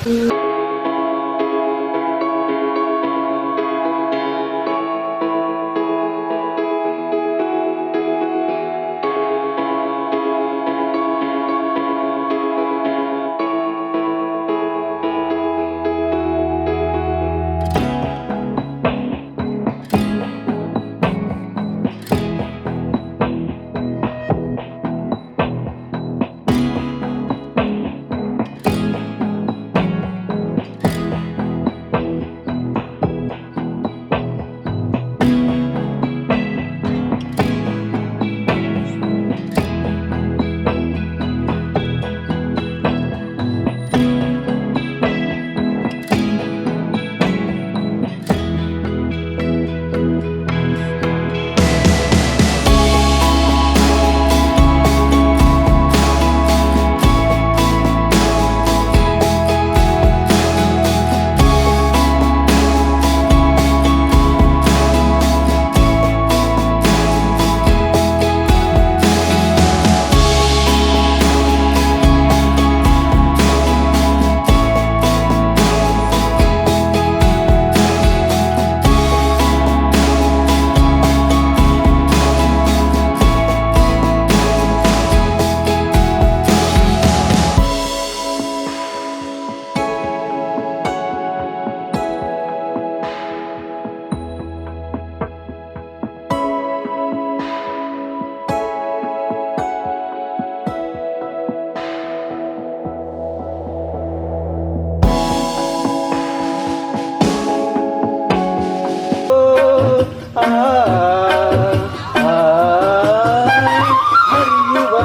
ಹರಿಯುವ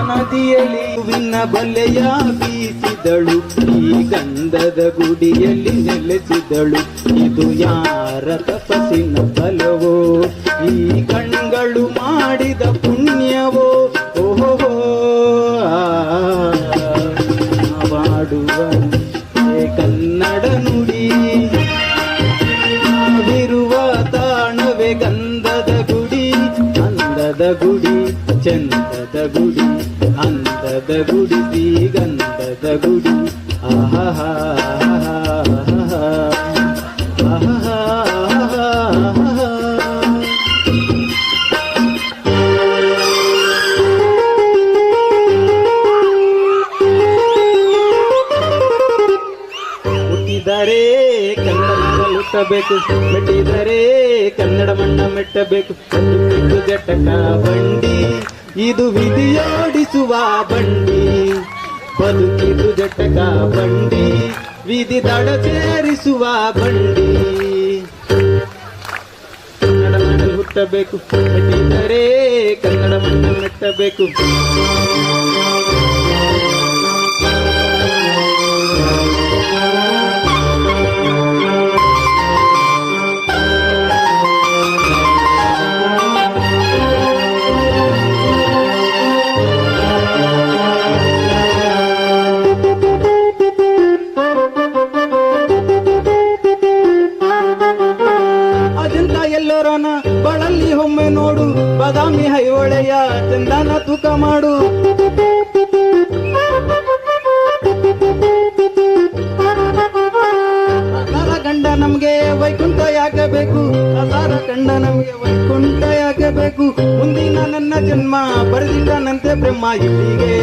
ನದಿಯಲ್ಲಿ ಹೂವಿನ ಬಲೆಯ ಬೀಸಿದಳು, ಈ ಗಂಧದ ಗುಡಿಯಲ್ಲಿ ನೆಲೆಸಿದಳು. ಇದು ಯಾರ ತಪಸ್ಸಿನ ಫಲವೋ, ಈ ಕಣ್ಗಳು ಮಾಡಿದ ಪುಣ್ಯವೋ? ಓಹೋ ಮಾಡುವ ಕನ್ನಡ ನುಡಿ, ನಾವಿರುವ ತಾಣವೇ ಗಂಧದ ಗುಡಿ. ಅಂದದ ಗುಡಿ, ಚಂದದ ಗುಡಿ, ಅಂದದ ಗುಡಿ, ಶ್ರೀಗಂಧದ ಗುಡಿ. ಆಹಾ ಹುಟ್ಟಿದರೆ ಕನ್ನಡ ಹುಟ್ಟಬೇಕು, ಮೆಟ್ಟಿದರೆ ಕನ್ನಡ ಮಣ್ಣ ಮೆಟ್ಟಬೇಕು. ಇದು ಜಟಕ ಬಂಡಿ, ಇದು ವಿಧಿಯೋಡಿಸುವ ಬಂಡಿ. ಬದುಕಿದು ಜಟಕ ಬಂಡಿ, ವಿಧಿ ದಡ ಸೇರಿಸುವ ಬಂಡಿ. ಕನ್ನಡ ಮಣ್ಣಲ್ಲಿ ಹುಟ್ಟಬೇಕು, ಮೆಟ್ಟಿದರೆ ಕನ್ನಡ ಮಣ್ಣ ಮೆಟ್ಟಬೇಕು. ಎಲ್ಲೋರನ ಬಳಲಿ ಒಮ್ಮೆ ನೋಡು, ಬಾದಾಮಿ ಹೈಹೊಳೆಯ ಚಂದನ ತೂಕ ಮಾಡು. ಅಸಾರ ಗಂಡ ನಮ್ಗೆ ವೈಕುಂಠ ಯಾಕಬೇಕು, ಅಸಾರ ಗಂಡ ನಮ್ಗೆ ವೈಕುಂಠ ಯಾಕಬೇಕು. ಮುಂದಿನ ನನ್ನ ಜನ್ಮ ಬರೆದಿದ್ದಾನಂತೆ ಬ್ರಹ್ಮ ಇಲ್ಲಿಗೆ.